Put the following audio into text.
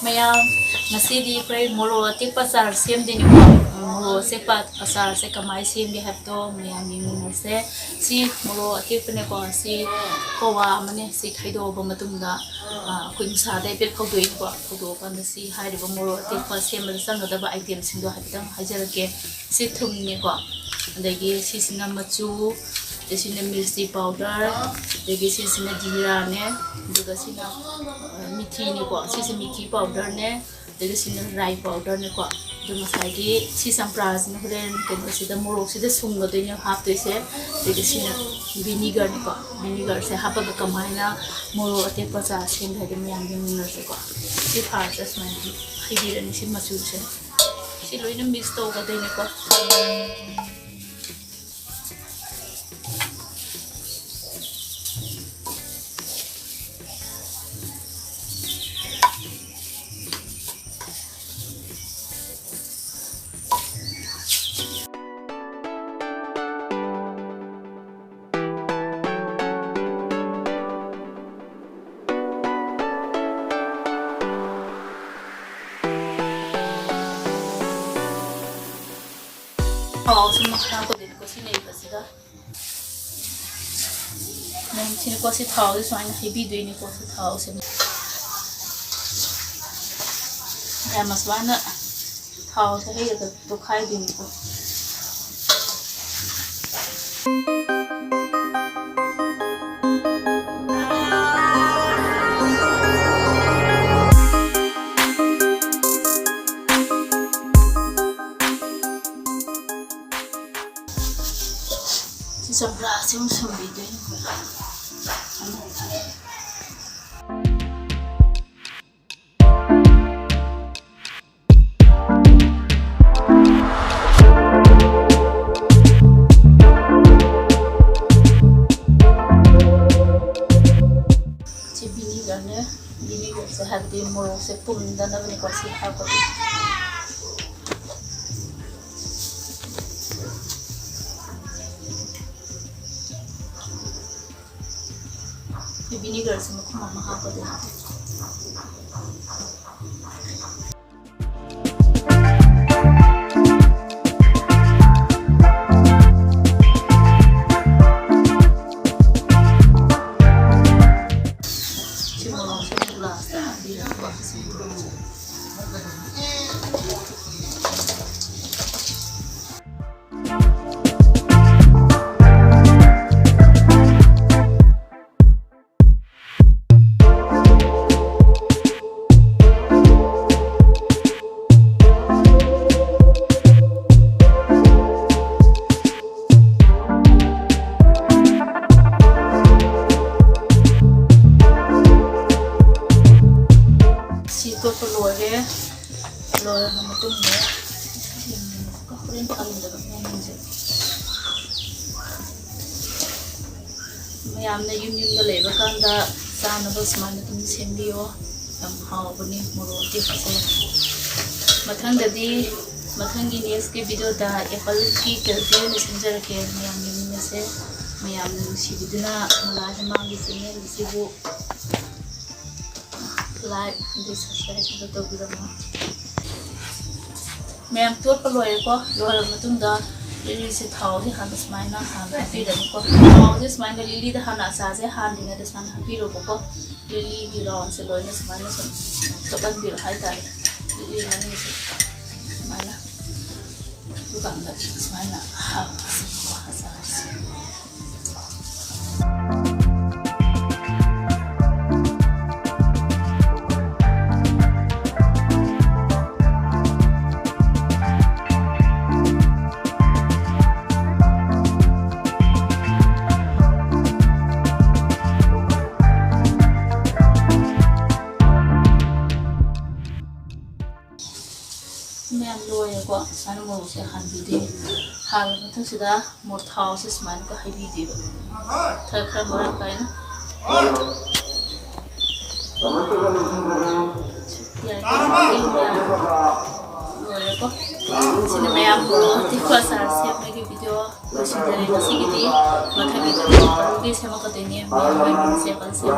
Mayam ngasidi koi moro tik pasar sem dini moro se pat pasar se kamai sem di hapto mayam yung se si moro tik pene ko si kowa mane si khaido ba matumda kuin sa dai pet ko doin ko kan si hai ba moro tik pa sem ba sang da ba item sing do haptang hajar ke si thum ni ko adagi si sina machu sina mirchi powder adagi si sina jira ne duga sina mithi ni ko si mithi powder ne adagi sina rai powder ne ko du masagi si sampras ne horen ke si da morok si da sunga de ne hap de se adagi sina vinegar ne ko vinegar se hap ba kamaina moro ate pacha sin da de myang yung na se ko si fast as man hi di ne si machu se si loina mix to ga de ne ko semua aku di ko sini pasida nang sini ko si thau so ana hebi do ni ko si thau se ya maswana thau se he to khai din ko Sobra sih un video vinegar se hati moro se pun dan ni ko si apa vinegar sama kuma mahal deh. Cuma sebelah di bawah sini. Lor nama tu ni, kau keren paling dah macam ni. Mayam na yun dah lepas kan dah sana bos mana tu sembio, yang hau pun ni moroti pasal. Matang tadi, matang ini sekitar video dah Apple ki kerja messenger ke mayam ni mese, mayam ni si video na malah memang di sini di sibu. Like, di subscribe kita tu bila mau. Mayam tuh perlu ya kok, luar betul dah. Lili si tahu sih harus main nak happy dah kok. Tahu sih main dah lili dah nak sahaja hari ni dah main happy loh kok. Lili bilang seloy ni semain ni sobat bil hai tay. Lili ni mana? Bukan dah semain nak mayam loy ko sana mo se han bidi hal tu sudah more houses man ko hai bidi thak khar mora kai na ya ko sini mayam lo ti ko sar se me video ko si dari nasi gidi mathagi ko se ma ko teni mayam se kan se